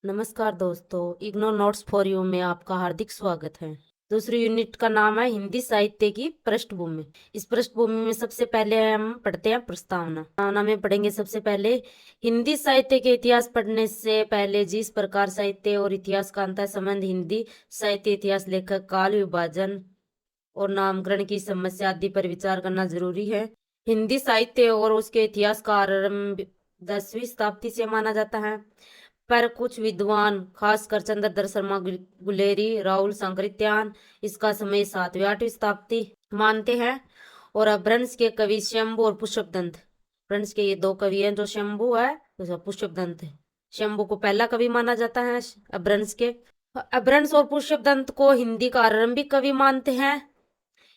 नमस्कार दोस्तों, IGNOU notes for you में आपका हार्दिक स्वागत है। दूसरी यूनिट का नाम है हिंदी साहित्य की पृष्ठभूमि। इस पृष्ठभूमि में सबसे पहले हम पढ़ते हैं प्रस्तावना। प्रस्तावना में पढ़ेंगे सबसे पहले हिंदी साहित्य के इतिहास। पढ़ने से पहले जिस प्रकार साहित्य और इतिहास का अंतर संबंध, हिंदी साहित्य इतिहास, लेखक, काल विभाजन और नामकरण की समस्या आदि पर विचार करना जरूरी है। हिंदी साहित्य और उसके इतिहास का आरंभ 10वीं शताब्दी से माना जाता है, पर कुछ विद्वान खासकर चंद्रधर शर्मा गुलेरी, राहुल सांकृत्यायन इसका समय 7वीं 8वीं शताब्दी मानते हैं। और अपभ्रंश के कवि शंभु और पुष्पदंत, अपभ्रंश के ये दो कवि हैं, जो शंभु है तो पुष्पदंत है। शंभु को पहला कवि माना जाता है अपभ्रंश के। अपभ्रंश और पुष्पदंत को हिंदी का आरंभिक कवि मानते हैं।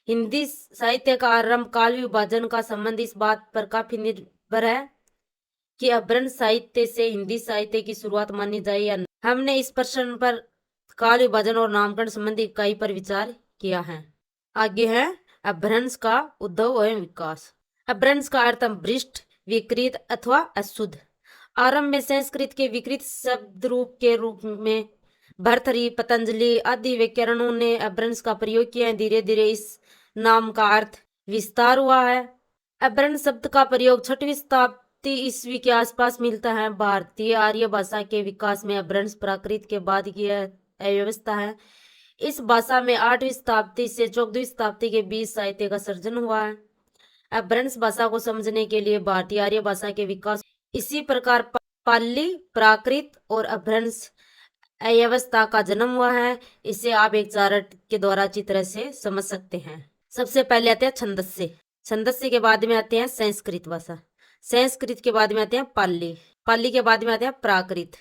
हिंदी साहित्य का आरंभ काल विभाजन का संबंध इस बात पर काफी निर्भर है कि अपभ्रंश साहित्य से हिंदी साहित्य की शुरुआत मानी जाए या नहीं। हमने इस प्रश्न पर काल विभाजन और नामकरण संबंधी इकाई पर विचार किया है। आगे है अपभ्रंश का उद्भव एवं विकास। अपभ्रंश का अर्थ भ्रष्ट, विकृत अथवा अशुद्ध। आरंभ में संस्कृत के विकृत शब्द रूप के रूप में भर्तृहरि, पतंजलि आदि व्याकरणों ने अपभ्रंश का प्रयोग किया है। धीरे धीरे इस नाम का अर्थ विस्तार हुआ है। अपभ्रंश शब्द का प्रयोग 6वीं शताब्दी ईस्वी के आसपास मिलता है। भारतीय आर्य भाषा के विकास में अपभ्रंश प्राकृत के बाद की अव्यवस्था है। इस भाषा में 8वीं शताब्दी से 14वीं शताब्दी के बीच साहित्य का सर्जन हुआ है। अपभ्रंश भाषा को समझने के लिए भारतीय आर्य भाषा के विकास, इसी प्रकार पाली, प्राकृत और अपभ्रंश अव्यवस्था का जन्म हुआ है। इसे आप एक चार्ट के द्वारा अच्छी तरह से समझ सकते हैं। सबसे पहले आते हैं छंदस्य। छंदस्य के बाद में आते हैं संस्कृत भाषा। संस्कृत के बाद में आते हैं पाली। पाली के बाद में आते हैं प्राकृत।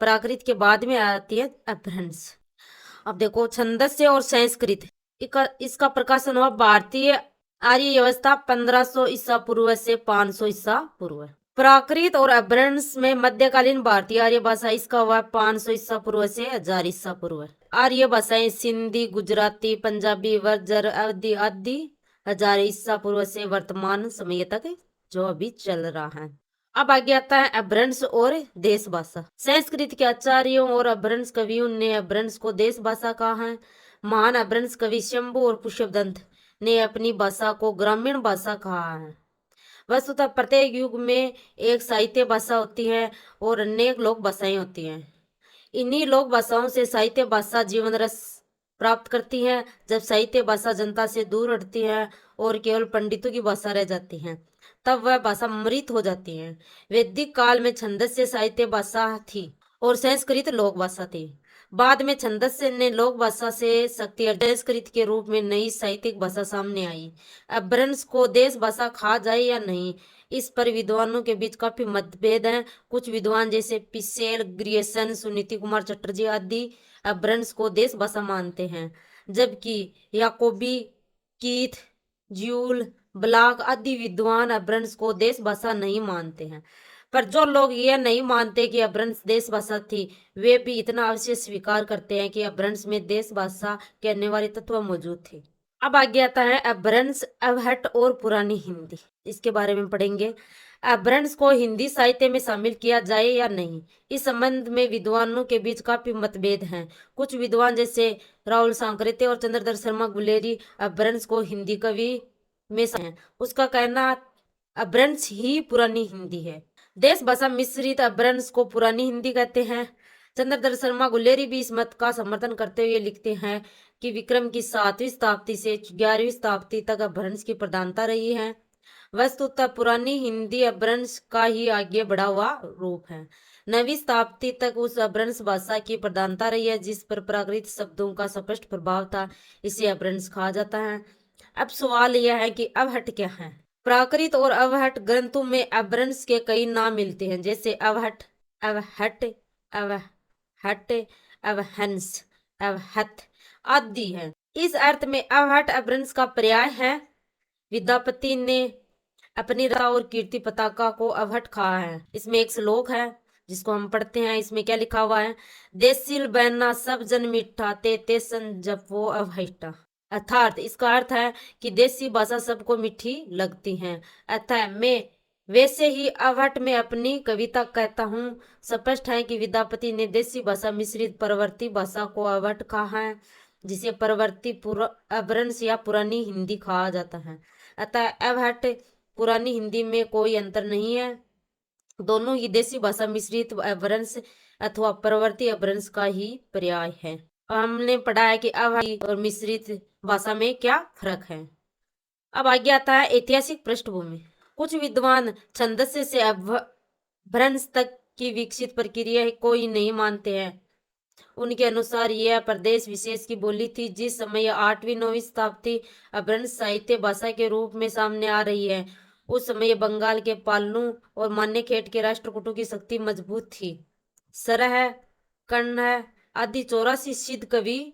प्राकृत के बाद में आती है अपभ्रंश। अब देखो, छंदस्य और संस्कृत, इसका प्रकाशन हुआ भारतीय आर्य व्यवस्था 1500 ईसा पूर्व से 500 ईसा पूर्व। प्राकृत और अपभ्रंश में मध्यकालीन भारतीय आर्य भाषा, इसका हुआ 500 ईसा पूर्व से 1000 ईसा पूर्व। आर्य भाषाएं सिंधी, गुजराती, पंजाबी, वर्जर आदि आदि 1000 ईसा पूर्व से वर्तमान समय तक जो अभी चल रहा है। अब आगे आता है अपभ्रंश और देश भाषा। संस्कृत के आचार्यों और अपभ्रंश कवियों ने अपभ्रंश को देश भाषा कहा है। महान अपभ्रंश कवि शंभु और पुष्पदंत ने अपनी भाषा को ग्रामीण भाषा कहा है। वस्तुतः प्रत्येक युग में एक साहित्य भाषा होती है और अनेक लोक भाषाएं होती हैं। इन्हीं लोक भाषाओं से साहित्य भाषा जीवन रस प्राप्त करती है। जब साहित्य भाषा जनता से दूर हटती है और केवल पंडितों की भाषा रह जाती है, तब वह भाषा मृत हो जाती है। वैदिक काल में छंदस्य साहित्य भाषा थी और संस्कृत लोक भाषा थी। बाद में छंदस्य ने लोक भाषा से शक्ति संस्कृत के रूप में नई साहित्यिक भाषा सामने आई। अपभ्रंश को देश भाषा कहा जाए या नहीं, इस पर विद्वानों के बीच काफी मतभेद हैं। कुछ विद्वान जैसे पिसेल, ग्रियर्सन, सुनीति कुमार चटर्जी आदि अपभ्रंश को देश भाषा मानते हैं, जबकि याकोबी, कीथ, ज्यूल, ब्लॉक आदि विद्वान अपभ्रंश को देश भाषा नहीं मानते हैं। पर जो लोग यह नहीं मानते कि अपभ्रंश देश भाषा थी, वे भी इतना अवश्य स्वीकार करते हैं कि अपभ्रंश में देश भाषा कहने वाले तत्व मौजूद थे। अब आगे आता है अपभ्रंश, अवहट और पुरानी हिंदी। इसके बारे में पढ़ेंगे। अपभ्रंश को हिंदी साहित्य में शामिल किया जाए या नहीं, इस संबंध में विद्वानों के बीच काफी मतभेद हैं। कुछ विद्वान जैसे राहुल सांकृत्य और चंद्रधर शर्मा गुलेरी अपभ्रंश को हिंदी कवि में हैं। उसका कहना अपभ्रंश ही पुरानी हिंदी है। देश भाषा मिश्रित अपभ्रंश को पुरानी हिंदी कहते हैं। चंद्रधर शर्मा गुलेरी भी इस मत का समर्थन करते हुए लिखते हैं कि विक्रम की 7वीं शताब्दी से 11वीं शताब्दी तक अपभ्रंश की प्रधानता रही है। वस्तुतः पुरानी हिंदी अपभ्रंश का ही आगे बढ़ा हुआ रूप है। 9वीं शताब्दी तक उस अपभ्रंश भाषा की प्रधानता रही है जिस पर प्राकृत शब्दों का स्पष्ट प्रभाव था। इसे अपभ्रंश कहा जाता है। अब सवाल यह है कि अवहट क्या है। प्राकृत और अवहट ग्रंथों में अपभ्रंश के कई नाम मिलते हैं, जैसे अवहट, अवहट, अवहट, अवहंस, अवहत आदि है। इस अर्थ में अवहट अपभ्रंश का पर्याय है। विद्यापति ने अपनी रता और कीर्ति पताका को अवहट कहा है। इसमें एक श्लोक है जिसको हम पढ़ते हैं। इसमें क्या लिखा हुआ है? देसिल बैना सब जन मिठा ते ते सन जपो अवहटा। अर्थात इसका अर्थ है कि देसी भाषा सबको मीठी लगती है, अतः मैं वैसे ही अवहट में अपनी कविता कहता हूँ। स्पष्ट है कि विद्यापति ने देसी भाषा मिश्रित परवर्ती भाषा को अवहट कहा है, जिसे परवर्ती अपभ्रंश या पुरानी हिंदी कहा जाता है। अतः अवहट पुरानी हिंदी में कोई अंतर नहीं है, दोनों ही देसी भाषा मिश्रित अपभ्रंश अथवा परवर्ती अपभ्रंश का ही पर्याय है। हमने पढ़ा है कि अवहट और मिश्रित भाषा में क्या फर्क है। अब आगे आता है ऐतिहासिक पृष्ठभूमि। कुछ विद्वान छंदस्य से अपभ्रंश तक की विकसित प्रक्रिया कोई नहीं मानते हैं। उनके अनुसार यह प्रदेश विशेष की बोली थी। जिस समय 8वीं-9वीं शताब्दी अपभ्रंश साहित्य भाषा के रूप में सामने आ रही है, उस समय बंगाल के पालनू और मान्यखेट के राष्ट्रकूटों की शक्ति मजबूत थी। सरह, कण्ह आदि 84 सिद्ध कवि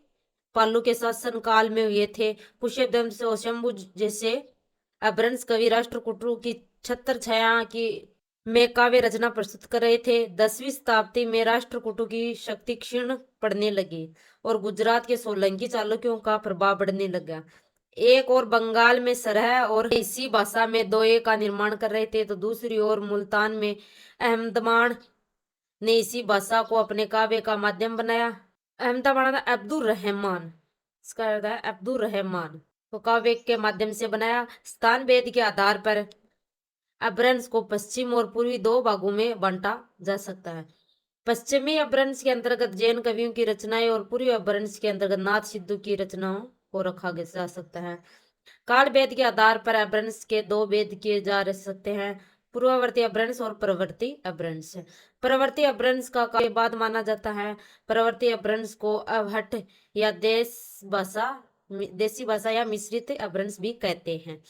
पालू के शासन काल में हुए थे। पुष्यवंश और शंभु जैसे अपभ्रंश कवि राष्ट्रकूटों की छत्र छाया की में काव्य रचना प्रस्तुत कर रहे थे। 10वीं शताब्दी में राष्ट्रकूटों की शक्ति क्षीण पड़ने लगी और गुजरात के सोलंकी चालुक्यों का प्रभाव बढ़ने लगा। एक और बंगाल में सरह और इसी भाषा में दोये का निर्माण कर रहे थे, तो दूसरी ओर मुल्तान में अहमदमाण ने इसी भाषा को अपने काव्य का माध्यम बनाया। अहमदमाण अब्दुल रहमान, इसका अर्थ है अब्दुल रहमान, तो काव्य के माध्यम से बनाया। स्थान भेद के आधार पर अपभ्रंश को पश्चिम और पूर्वी दो भागों में बांटा जा सकता है। पश्चिमी अपभ्रंश के अंतर्गत जैन कवियों की रचनाएं और पूर्वी अपभ्रंश के अंतर्गत नाथ सिद्धू की रचनाओं को रखा जा सकता है। काल भेद के आधार पर अपभ्रंश के दो भेद किए जा सकते हैं, पूर्ववर्ती अपभ्रंश और परवर्ती अपभ्रंश। परवर्ती अपभ्रंश का काव्य बाद माना जाता है। परवर्ती अपभ्रंश को अवहट या देसी भाषा या मिश्रित अपभ्रंश भी कहते हैं।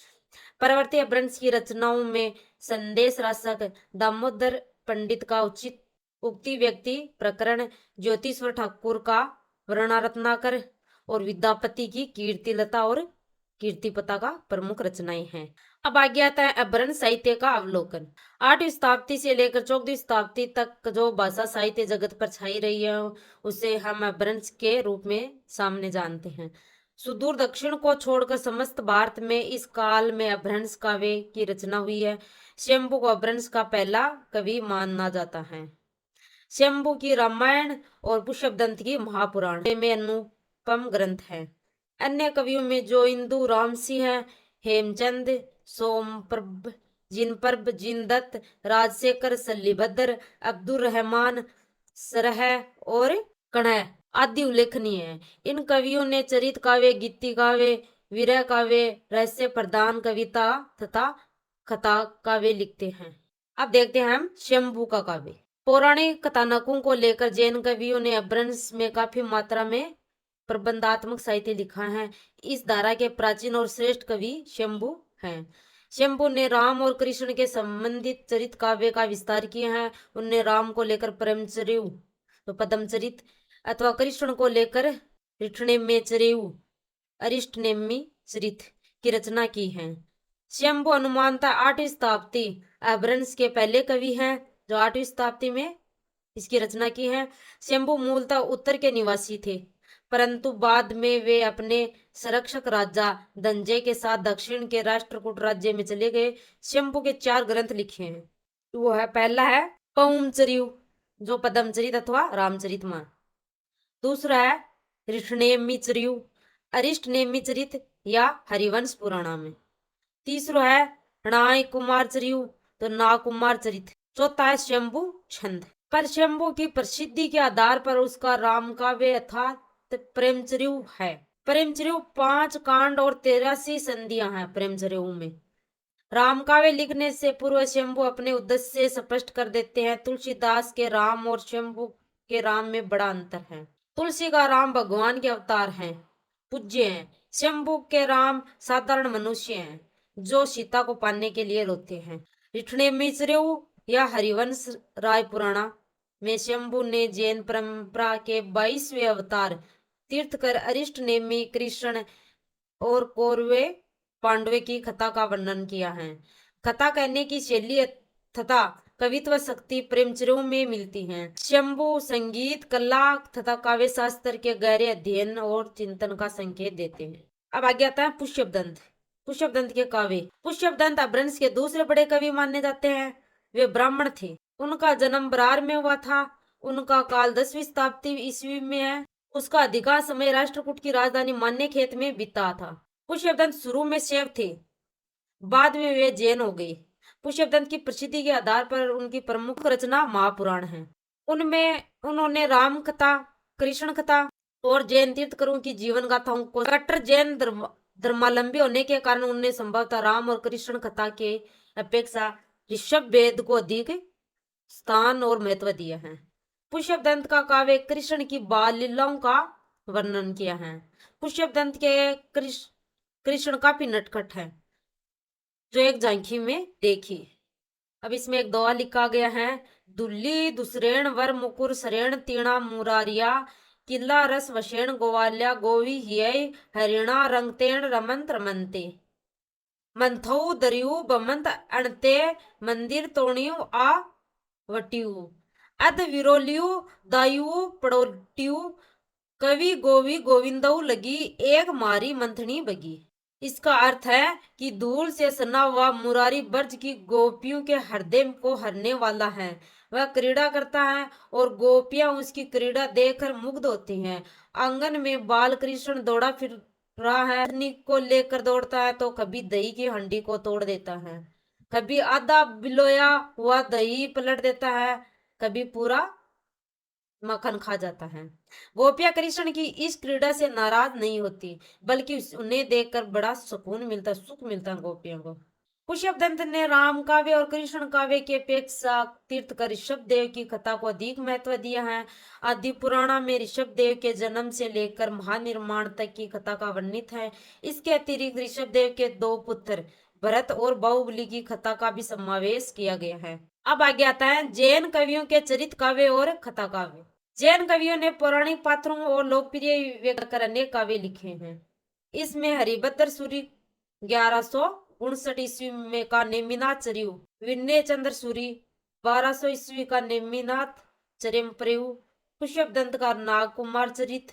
परवर्ती अपभ्रंश की रचनाओं में संदेश राशक दामोदर पंडित का उचित उक्ति व्यक्ति प्रकरण, ज्योतिश्वर ठाकुर का वर्णरत्नाकर और विद्यापति की कीर्तिलता और कीर्तिपता का प्रमुख रचनाएं हैं। अब आगे आता है अपभ्रंश साहित्य का अवलोकन। 8वीं शताब्दी से लेकर 14वीं शताब्दी तक जो भाषा साहित्य जगत पर छाई रही है, उसे हम अपभ्रंश के रूप में सामने जानते हैं। सुदूर दक्षिण को छोड़कर समस्त भारत में इस काल में अपभ्रंश काव्य की रचना हुई है। शंभु को अपभ्रंश का पहला कवि माना जाता है। शंभु की रामायण और पुष्पदंत की महापुराण में अनुपम ग्रंथ है। अन्य कवियों में जो इंदु रामसी है, हेमचंद, सोमप्रभ, जिनप्रभ, जिनदत्त, राजशेखर, सल्लीभद्र, अब्दुल रहमान, सरह और कण्ह आदि उल्लेखनीय है। इन कवियों ने चरित काव्य, गीति काव्य, विरह काव्य, रहस्य प्रधान कविता तथा कथा काव्य लिखते हैं। अब देखते हैं हम शंभु का काव्य। पौराणिक कथानकों को लेकर जैन कवियों ने अपभ्रंश में काफी मात्रा में प्रबंधात्मक साहित्य लिखा है। इस धारा के प्राचीन और श्रेष्ठ कवि शंभु हैं। शंभु ने राम और कृष्ण के संबंधित चरित काव्य का विस्तार किया है। उनने राम को लेकर प्रेमचर्यु तो पद्मचरित अथवा कृष्ण को लेकर ऋष्णेमेचर्यु अरिष्टनेमी चरित की रचना की है। शंभु अनुमानतः 8वीं शताब्दी अपभ्रंश के पहले कवि हैं जो 8वीं शताब्दी में इसकी रचना की है। शंभु मूलतः उत्तर के निवासी थे, परंतु बाद में वे अपने संरक्षक राजा धनंजय के साथ दक्षिण के राष्ट्रकूट राज्य में चले गए। शंभु के 4 ग्रंथ लिखे हैं। वो है, पहला है पौमचर्यु जो पद्मचरित अथवा रामचरितमानस। दूसरा है ऋष्णेमीचर्यु अरिष्टनेमिचरित या हरिवंश पुराणा में। तीसरा है नाय कुमारचर्यु तो नाकुमार चरित। चौथा है शंभु छंद। पर शंभु की प्रसिद्धि के आधार पर उसका राम काव्य अर्थात प्रेमचर्यु है। प्रेमचर्यु 5 कांड और 83 संधियां हैं। प्रेमचर्यु में राम काव्य लिखने से पूर्व शंभु अपने उद्देश्य स्पष्ट कर देते हैं। तुलसीदास के राम और शंभु के राम में बड़ा अंतर है। तुलसी का राम भगवान के अवतार हैं, पूज्य हैं। शंभु के राम साधारण मनुष्य हैं जो सीता को पाने के लिए रोते हैं। ऋष्णेमिचर्यु या हरिवंश राय पुराणा में शंभु ने जैन परंपरा के 22वें अवतार तीर्थकर अरिष्टनेमी, कृष्ण और कौरवे पांडवे की कथा का वर्णन किया है। कथा कहने की शैली तथा कवित्व शक्ति प्रेमचर्यु में मिलती है। शंभु संगीत, कला तथा काव्य शास्त्र के गहरे अध्ययन और चिंतन का संकेत देते हैं। अब आगे आता है पुष्पदंत। पुष्यदंत के काव्य। पुष्यदंत अपभ्रंश के दूसरे बड़े कवि माने जाते हैं। वे ब्राह्मण थे। उनका जन्म बरार में हुआ था। उनका काल 10वीं शताब्दी ईस्वी में है। उसका अधिकांश समय राष्ट्रकूट की राजधानी मान्यखेत में बीता था। पुष्यदंत शुरू में शैव थे, बाद में वे जैन हो गए। पुष्यदंत की प्रसिद्धि के आधार पर उनकी प्रमुख रचना महापुराण है। उनमें उन्होंने राम कथा, कृष्ण कथा और जैन तीर्थंकरों की जीवन गाथाओं को कट्टर जैन धर्मावलंबी होने के कारण उन्हें संभवतः राम और कृष्ण कथा के अपेक्षा ऋषभ वेद को अधिक स्थान और महत्व दिया है। पुष्यदंत का काव्य कृष्ण की बाल लीलाओं का वर्णन किया है। पुष्यदंत के कृष्ण काफी नटखट है, जो एक झांकी में देखी। अब इसमें एक दोहा लिखा गया है। दुल्ली दुसरेण वर मुकुर सरेण तीणा मुरारिया किला रस वशेण गोवाल्या गोवी हिय हरिणा रंगतेण रमंत रमंते मंथौ दरियु बमंत अणते मंदिर तोणियु आ वटियु अद विरोलियु दायु पड़ोटियु कवि गोवी गोविंदऊ लगी एक मारी मंथनी बगी। इसका अर्थ है कि धूल से सना हुआ मुरारी ब्रज की गोपियों के हृदय को हरने वाला है। वह क्रीड़ा करता है और गोपियां उसकी क्रीड़ा देखकर मुग्ध होती हैं। आंगन में बाल कृष्ण दौड़ा फिर रहा है। पत्नी को लेकर दौड़ता है तो कभी दही की हंडी को तोड़ देता है, कभी आधा बिलोया हुआ दही पलट देता है, कभी पूरा मक्खन खा जाता है। गोपियां कृष्ण की इस क्रीड़ा से नाराज नहीं होती, बल्कि उन्हें देखकर बड़ा सुकून मिलता, सुख मिलता है गोपियों को। पुष्यदंत ने राम काव्य और कृष्ण काव्य की अपेक्षा तीर्थकर ऋषभ देव की कथा को अधिक महत्व दिया है। आदि पुराण में ऋषभ देव के जन्म से लेकर महानिर्माण तक की कथा का वर्णित है। इसके अतिरिक्त ऋषभ देव के 2 पुत्र भरत और बाहुबली की कथा का भी समावेश किया गया है। अब आगे आता है जैन कवियों के चरित काव्य और कथा काव्य। जैन कवियों ने पौराणिक पात्रों और लोकप्रिय व्यक्त कर अनेक काव्य लिखे हैं। इसमें हरिभद्र सूरि 1159 ईस्वी में का नेमिनाथ चरियु, विनय चंद्र सूरि 1200 ईस्वी का नेमिनाथ चरियम्प्रयु, पुष्यदंत का नागकुमार चरित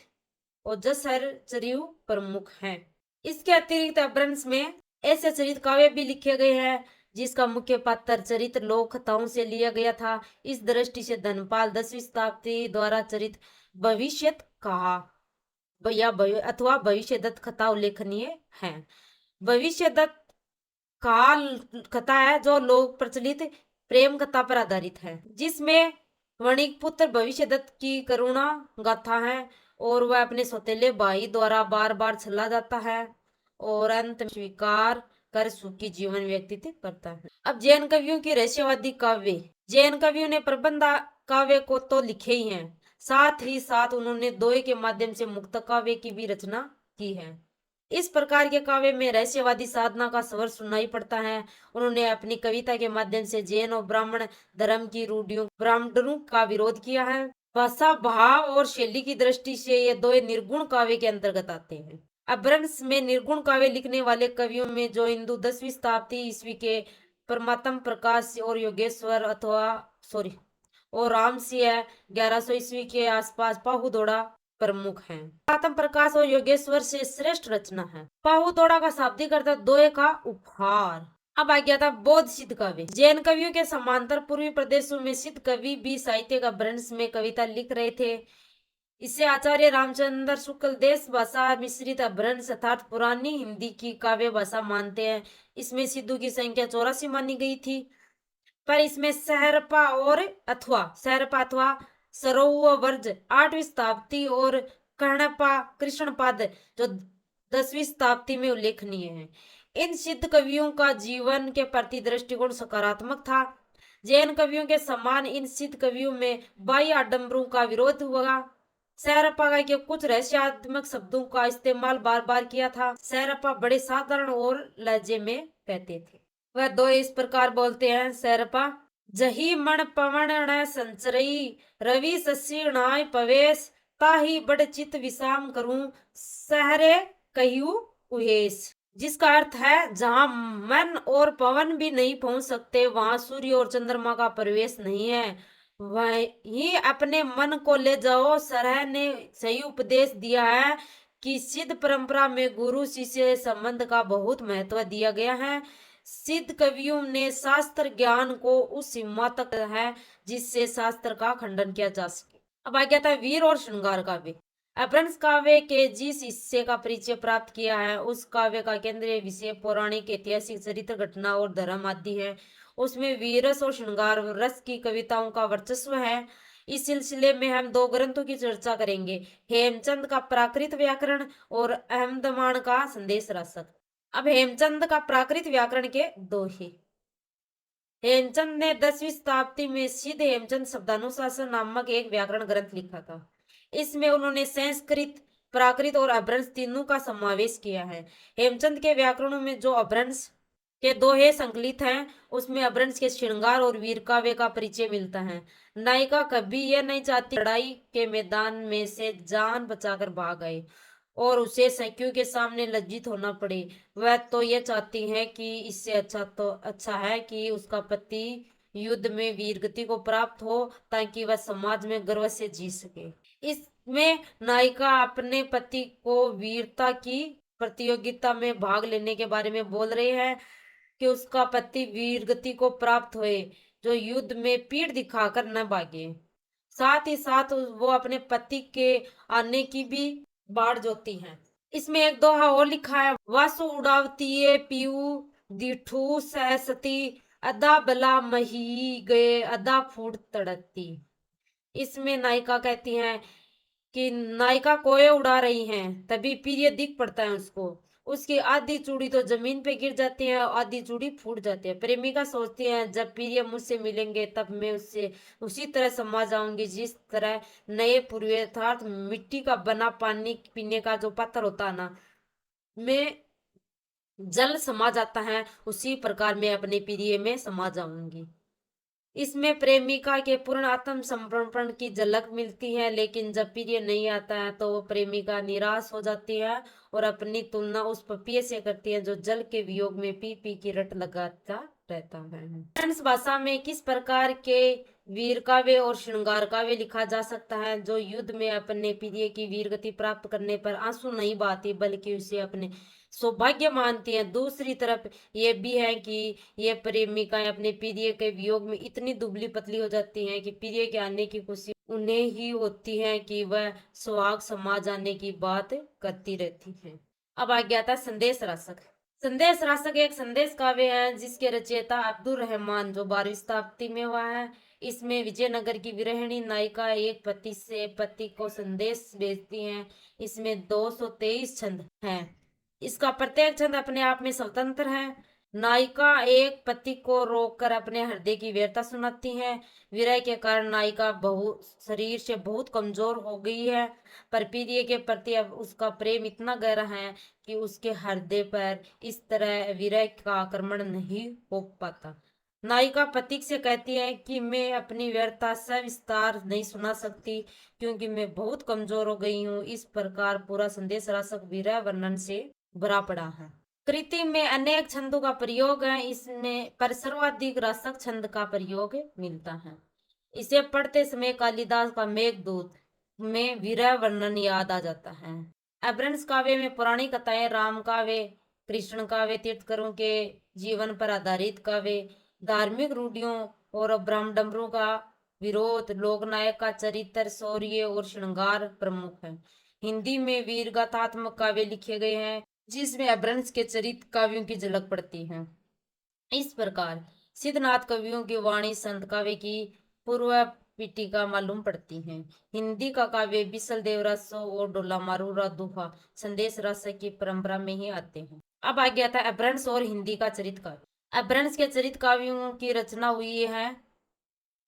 और जसहर चरियु प्रमुख हैं। इसके अतिरिक्त अपभ्रंश में ऐसे चरित काव्य भी लिखे गए हैं जिसका मुख्य पात्र चरित्र लोक कथाओं से लिया गया था। इस दृष्टि से धनपाल 10वीं शताब्दी द्वारा चरित भविष्यत कहा अथवा भविष्यदत्त कथा उल्लेखनीय है। भविष्यदत्त काल कथा है जो लोक प्रचलित प्रेम कथा पर आधारित है, जिसमें वणिक पुत्र भविष्यदत्त की करुणा गाथा है और वह अपने सौतेले भाई द्वारा बार बार छला जाता है और अंत में स्वीकार कर सुखी जीवन व्यतीत करता है। अब जैन कवियों की रहस्यवादी काव्य। जैन कवियों ने प्रबंध काव्य को तो लिखे ही हैं, साथ ही साथ उन्होंने दोहे के माध्यम से मुक्त काव्य की भी रचना की है। इस प्रकार के काव्य में रहस्यवादी साधना का स्वर सुनाई पड़ता है। उन्होंने अपनी कविता के माध्यम से जैन और ब्राह्मण धर्म की रूढ़ियों ब्राह्मणों का विरोध किया है। भाषा, भाव और शैली की दृष्टि से ये दोहे निर्गुण काव्य के अंतर्गत आते हैं। अपभ्रंश में निर्गुण काव्य लिखने वाले कवियों में जो हिंदू 10वीं शताब्दी ईस्वी के परमात्म प्रकाश और योगेश्वर और रामसिंह 1100 ईस्वी के आसपास पाहुदोड़ा प्रमुख हैं। परमात्म प्रकाश और योगेश्वर से श्रेष्ठ रचना है। पाहुदोड़ा का शाब्दिक अर्थ दोहे का उपहार। अब आ गया था बौद्ध सिद्ध काव्य। जैन कवियों के समांतर पूर्वी प्रदेशों में सिद्ध कवि भी साहित्य का अपभ्रंश में कविता लिख रहे थे। इसे आचार्य रामचंद्र शुक्ल देश भाषा मिश्रित अपभ्रंश अर्थात पुरानी हिंदी की काव्य भाषा मानते हैं। इसमें सिद्धों की संख्या 84 मानी गई थी, पर इसमें सहरपा अथवा सरोवर्ज 8वीं शताब्दी और कर्णपा कृष्णपाद जो 10वीं शताब्दी में उल्लेखनीय है। इन सिद्ध कवियों का जीवन के प्रति दृष्टिकोण सकारात्मक था। जैन कवियों के समान इन सिद्ध कवियों में बाह्य आडंबरों का विरोध हुआ। सहरपा के कुछ रहस्यात्मक शब्दों का इस्तेमाल बार बार किया था। सहरपा बड़े साधारण और लहजे में कहते थे। वह दो इस प्रकार बोलते हैं। सहरपा जही मण पवन न संचरई रवि शशि नाय पवेश ताही बड़ चित विषाम करूं सहरे कहियु उहेश, जिसका अर्थ है जहां मन और पवन भी नहीं पहुंच सकते वहां सूर्य और चंद्रमा का प्रवेश नहीं है, वही अपने मन को ले जाओ। सरह ने सही उपदेश दिया है कि सिद्ध परंपरा में गुरु शिष्य संबंध का बहुत महत्व दिया गया है। सिद्ध कवियों ने शास्त्र ज्ञान को उस सीमा तक है जिससे शास्त्र का खंडन किया जा सके। अब आ गया था वीर और श्रृंगार काव्य। अपभ्रंश काव्य के जिस हिस्से का परिचय प्राप्त किया है उस काव्य का केंद्रीय विषय पौराणिक, ऐतिहासिक, चरित्र, घटना और धर्म आदि है। उसमें वीरस और श्रृंगार रस की कविताओं का वर्चस्व है। इस सिलसिले में हम दो ग्रंथों की चर्चा करेंगे, हेमचंद का प्राकृत व्याकरण और अहमदमान का संदेश रसक। अब हेमचंद का प्राकृत व्याकरण के दोहे। हेमचंद ने 10वीं शताब्दी में सिद्ध हेमचंद शब्दानुशासन नामक एक व्याकरण ग्रंथ लिखा था। इसमें उन्होंने संस्कृत, प्राकृत और अपभ्रंश तीनों का समावेश किया है। हेमचंद के व्याकरणों में जो अपभ्रंश के दोहे संकलित हैं उसमें अपभ्रंश के श्रृंगार और वीर काव्य का परिचय मिलता है। नायिका कभी यह नहीं चाहती लड़ाई के मैदान में से जान बचाकर भाग आए और उसे सखियों के सामने लज्जित होना पड़े। वह तो यह चाहती है कि इससे अच्छा है कि उसका पति युद्ध में वीरगति को प्राप्त हो ताकि वह समाज में गर्व से जी सके। इसमें नायिका अपने पति को वीरता की प्रतियोगिता में भाग लेने के बारे में बोल रही है कि उसका पति वीरगति को प्राप्त हुए, जो युद्ध में पीठ दिखाकर न भागे। साथ ही साथ वो अपने पति के आने की भी बाढ़ जोती है। इसमें एक दोहा और लिखा है, वासु उड़ावती पीऊ दिठू सहसती, अदा बला मही गए अदा फूट तड़ती। इसमें नायिका कहती है कि नायिका कोए उड़ा रही हैं, तभी फिर ये दिख पड़ता है उसको। उसकी आधी चूड़ी तो जमीन पे गिर जाती है और आधी चूड़ी फूट जाती है। प्रेमिका सोचती है जब फिर ये मुझसे मिलेंगे तब मैं उससे उसी तरह समा जाऊंगी जिस तरह नए पूर्वी अर्थात मिट्टी का बना पानी पीने का जो पात्र होता है ना, में जल समा जाता है, उसी प्रकार मैं अपने प्रिय में समा जाऊंगी। इसमें प्रेमिका के पूर्ण आत्म समर्पण की झलक मिलती है, लेकिन जब प्रिय नहीं आता है तो वो प्रेमिका निराश हो जाती है और अपनी तुलना उस पपीहे से करती है जो जल के वियोग में पी पी की रट लगाता रहता है। फ्रेंड्स, भाषा में किस प्रकार के वीर काव्य और श्रृंगार काव्य लिखा जा सकता है जो युद्ध में अपने प्रिय की वीरगति प्राप्त करने पर आंसू नहीं बहाती बल्कि उसे अपने सौभाग्य मानती है। दूसरी तरफ ये भी है कि ये प्रेमिकाएं अपने प्रिय के वियोग में इतनी दुबली पतली हो जाती हैं कि प्रिय के आने की खुशी उन्हें ही होती है कि वह सुहाग समा जाने की बात करती रहती है। अब आ गया था संदेश राशक। संदेश राशक एक संदेश काव्य है जिसके रचयिता अब्दुल रहमान जो 12वीं शताब्दी में हुआ है। इसमें विजयनगर की विरहिणी नायिका एक पति से पति को संदेश भेजती है। इसमें 223 छंद हैं। इसका प्रत्येक छंद अपने आप में स्वतंत्र है। नायिका एक पति को रोककर अपने हृदय की वीरता सुनाती है। विरह के कारण नायिका शरीर से बहुत कमजोर हो गई है, पर प्रिय के प्रति अब उसका प्रेम इतना गहरा है कि उसके हृदय पर इस तरह विरह का आक्रमण नहीं हो पाता। नायिका पति से कहती है कि मैं अपनी व्यर्था सविस्तार नहीं सुना सकती क्योंकि मैं बहुत कमजोर हो गई हूँ। इस प्रकार पूरा संदेश राशक विरह वर्णन से भरा पड़ा है। कृति में अनेक छंदों का प्रयोग है, इसमें पर सर्वाधिक राशक छंद का प्रयोग मिलता है। इसे पढ़ते समय कालिदास का मेघदूत में विरह वर्णन याद आ जाता है। अपभ्रंश काव्य में पौराणिक कथाएं, राम काव्य, कृष्ण काव्य, तीर्थंकरों के जीवन पर आधारित काव्य, धार्मिक रूढ़ियों और ब्रह्मडमरू का विरोध, लोकनायक का चरित्र, शौर्य और श्रृंगार प्रमुख है। हिंदी में वीर गाथात्मक काव्य लिखे गए हैं जिसमें अपभ्रंश के चरित्र काव्यों की झलक पड़ती है। इस प्रकार सिद्धनाथ कवियों की वाणी संत काव्य की पूर्व पीठिका मालूम पड़ती है। हिंदी का काव्य बिसल देवरासो और डोला मारूरा दुहा संदेश रस की परंपरा में ही आते हैं। अब आ गया था अपभ्रंश और हिंदी का चरित्र काव्य। अपभ्रंश के चरित्र काव्यों की रचना हुई है।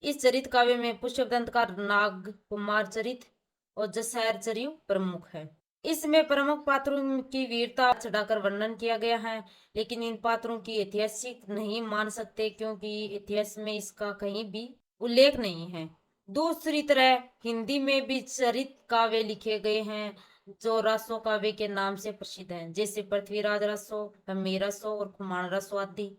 इस चरित्र काव्य में पुष्पदंत का नाग कुमार चरित्र और जसैर चरित्र प्रमुख है। इसमें प्रमुख पात्रों की वीरता चढ़ाकर वर्णन किया गया है, लेकिन इन पात्रों की ऐतिहासिक नहीं मान सकते क्योंकि इतिहास में इसका कहीं भी उल्लेख नहीं है। दूसरी तरह हिंदी में भी चरित्र काव्य लिखे गए हैं जो रासो काव्य के नाम से प्रसिद्ध हैं, जैसे पृथ्वीराज रासो, हम्मी रासो और खुमान रासो आदि।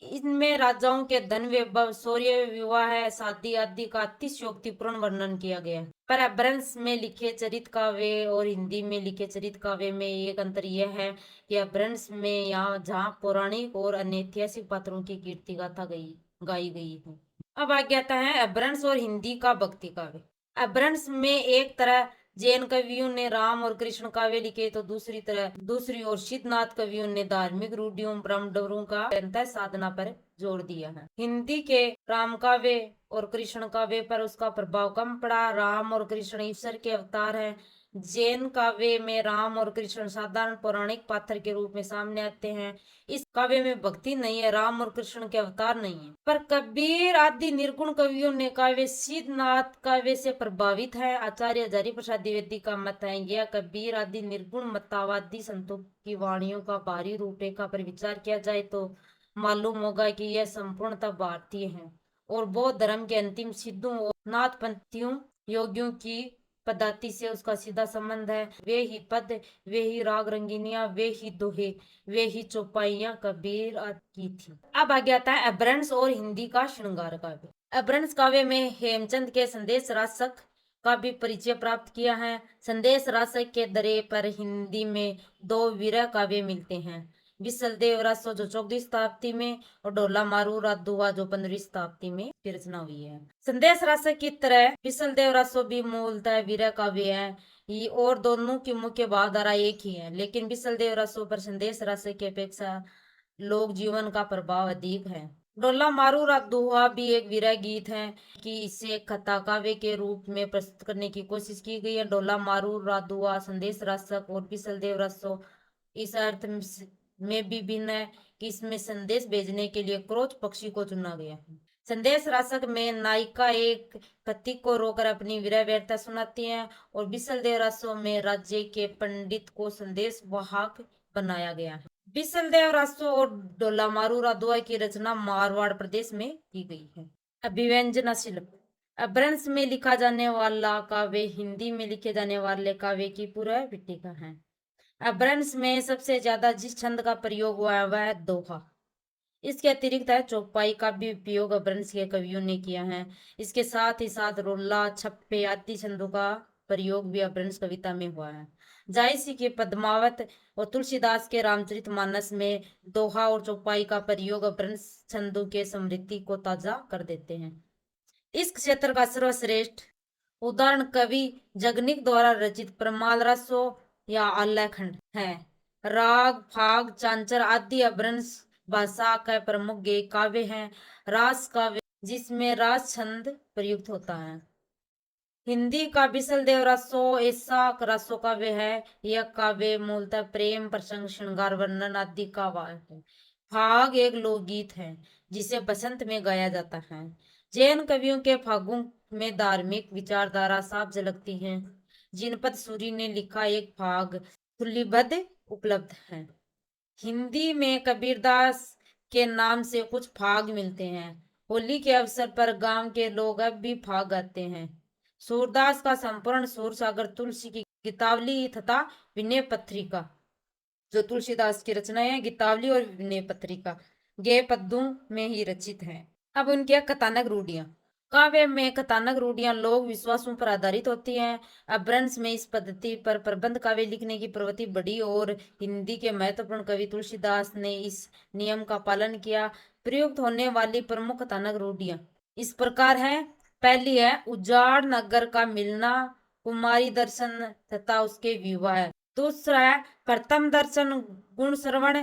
इनमें राजाओं के धन वैभव, शौर्य, विवाह, शादी आदि का अतिशयोक्तिपूर्ण वर्णन किया गया है। पर अपभ्रंश में लिखे चरित काव्य और हिंदी में लिखे चरित काव्य में एक अंतर यह है कि अपभ्रंश में यहाँ जहाँ पौराणिक और ऐतिहासिक पात्रों की कीर्ति गाथा गाई गई है। अब आगे आता है अपभ्रंश और हिंदी का भक्ति काव्य। अपभ्रंश में एक तरह जैन कवियों ने राम और कृष्ण काव्य लिखे तो दूसरी ओर सिद्धनाथ कवियों ने धार्मिक रूढ़ियों ब्रह्मडोरों का अंतः साधना पर जोर दिया है। हिंदी के राम काव्य और कृष्ण काव्य पर उसका प्रभाव कम पड़ा। राम और कृष्ण ईश्वर के अवतार हैं। जैन काव्य में राम और कृष्ण साधारण पौराणिक पात्र के रूप में सामने आते हैं। इस काव्य में भक्ति नहीं है, राम और कृष्ण के अवतार नहीं है। पर कबीर आदि निर्गुण कवियों ने काव्य सिद्धनाथ काव्य से प्रभावित है। आचार्य हजारी प्रसाद द्विवेदी का मत है यह कबीर आदि निर्गुण मतावादी संतों की वाणियों का बाहरी रूपरेखा पर विचार किया जाए तो मालूम होगा कि यह संपूर्णतः भारतीय है और बौद्ध धर्म के अंतिम सिद्धों और नाथपंथियों योगियों की पद्धति से उसका सीधा संबंध है। वे ही पद, वे ही राग रंगीनियां, वे ही दोहे, वे ही चौपाइयां कबीर की थी। अब आगे आता है अपभ्रंश और हिंदी का श्रृंगार काव्य। अपभ्रंश काव्य में हेमचंद के संदेश रासक का भी परिचय प्राप्त किया है। संदेश रासक के दरे पर हिंदी में दो विरह काव्य मिलते हैं, विसलदेव रासो जो 14वीं शताब्दी में और ढोला मारू राधुआ जो 15वीं शताब्दी में की रचना हुई है। संदेश रासक की तरह विसलदेव रासो भी मूलतः विरह काव्य है और दोनों की मुख्य भावधारा एक ही है, लेकिन विसलदेव रासो पर संदेश रासक की अपेक्षा लोक जीवन का प्रभाव अधिक है। डोला मारू राधुआ भी एक विरह गीत है कि इसे एक कथा काव्य के रूप में प्रस्तुत करने की कोशिश की गई है। डोला मारू राधुआ संदेश रासक और विसलदेव रासो इस अर्थ में भी भिन्न है कि इसमें संदेश भेजने के लिए क्रोच पक्षी को चुना गया है। संदेश रासक में नायिका एक पति को रोकर अपनी विरह व्यर्था सुनाती है और विसलदेव रासो में राज्य के पंडित को संदेश वाहक बनाया गया है। विसलदेव रासो और डोला मारू राधुआ की रचना मारवाड़ प्रदेश में की गई है। अभिव्यंजना शिल्प। अपभ्रंश में लिखा जाने वाला काव्य हिंदी में लिखे जाने वाले काव्य की पूर्व पीठिका है। अपभ्रंश में सबसे ज्यादा जिस छंद का प्रयोग हुआ है वह है दोहा। इसके अतिरिक्त है चौपाई का भी उपयोग अपभ्रंश के कवियों ने किया है। इसके साथ ही साथ रोला, छप्पे आदि छंदों का प्रयोग भी अपभ्रंश कविता में हुआ है। जायसी के पद्मावत और तुलसीदास के रामचरितमानस में दोहा और चौपाई का प्रयोग अपभ्रंश छंदों के समृद्धि को ताजा कर देते हैं। इस क्षेत्र का सर्वश्रेष्ठ उदाहरण कवि जगनिक द्वारा रचित प्रमाल रसो या आल्यखंड है। राग, फाग, चांचर आदि अपभ्रंश भाषा का प्रमुख गेय काव्य हैं। रास काव्य जिसमें रास छंद प्रयुक्त होता है। हिंदी का विसलदेव रासो ऐसा रासो काव्य है। यह काव्य मूलतः प्रेम प्रसंग, श्रृंगार वर्णन आदि का है। फाग एक लोकगीत है जिसे बसंत में गाया जाता है। जैन कवियों के फागों में धार्मिक विचारधारा साफ झलकती है। जिनपद सूरी ने लिखा एक फाग तुल्यबद्ध उपलब्ध है। हिंदी में कबीरदास के नाम से कुछ फाग मिलते हैं। होली के अवसर पर गांव के लोग अब भी फाग गाते हैं। सूरदास का संपूर्ण सूरसागर, तुलसी की गीतावली तथा विनय पत्रिका जो तुलसीदास की रचना है, गीतावली और विनय पत्रिका गेय पद्यों में ही रचित है। अब उनकी कथानक रूढ़ियां। काव्य में कथानक रूढ़ियां लोक विश्वासों पर आधारित होती हैं। अपभ्रंश में इस पद्धति पर प्रबंध काव्य लिखने की प्रवृत्ति बढ़ी और हिंदी के महत्वपूर्ण कवि तुलसीदास ने इस नियम का पालन किया। प्रयुक्त होने वाली प्रमुख कथानक रूढ़ियां इस प्रकार है। पहली है उजाड़ नगर का मिलना, कुमारी दर्शन तथा उसके विवाह। दूसरा है प्रथम दर्शन, गुण श्रवण,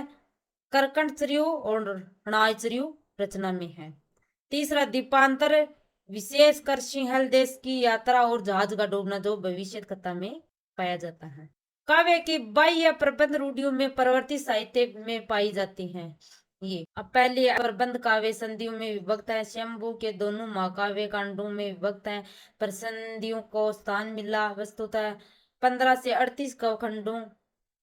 करकंठ चरियो और णाय चरियो रचना में है। तीसरा दीपांतर, विशेषकर सिंहल देश की यात्रा और जहाज का डूबना जो भविष्य कथा में पाया जाता है। काव्य की बाह्य प्रबंध रूढ़ियों में प्रवृत्ति साहित्य में पाई जाती हैं। ये अब पहले प्रबंध काव्य संधियों में विभक्त है। शंभु के दोनों महाकाव्य कांडों में विभक्त है, पर संधियों को स्थान मिला। वस्तुतः 15 से 38 कवखंडों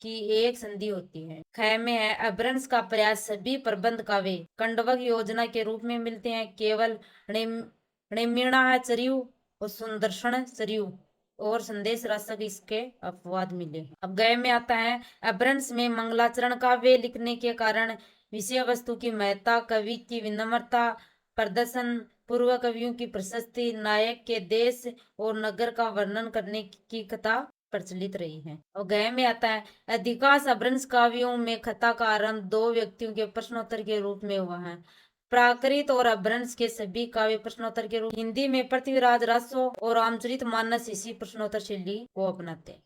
की एक संधि होती है। ख में है अपभ्रंश का प्रयास सभी प्रबंध काव्य कंडवक योजना के रूप में मिलते हैं। केवल णिमीणा है चरियु और सुदर्शन चरियु और संदेश रासक इसके अपवाद मिले। अब गय में आता है अपभ्रंश में मंगलाचरण काव्य लिखने के कारण विषय वस्तु की महत्ता, कवि की विनम्रता, प्रदर्शन, पूर्व कवियों की प्रशस्ति, नायक के देश और नगर का वर्णन करने की कथा प्रचलित रही है। और गय में आता है, अधिकांश अपभ्रंश काव्यों में कथा का आरंभ दो व्यक्तियों के प्रश्नोत्तर के रूप में हुआ है। प्राकृत और अपभ्रंश के सभी काव्य प्रश्नोत्तर के रूप, हिंदी में पृथ्वीराज रासो और रामचरितमानस इसी प्रश्नोत्तर शैली को अपनाते हैं।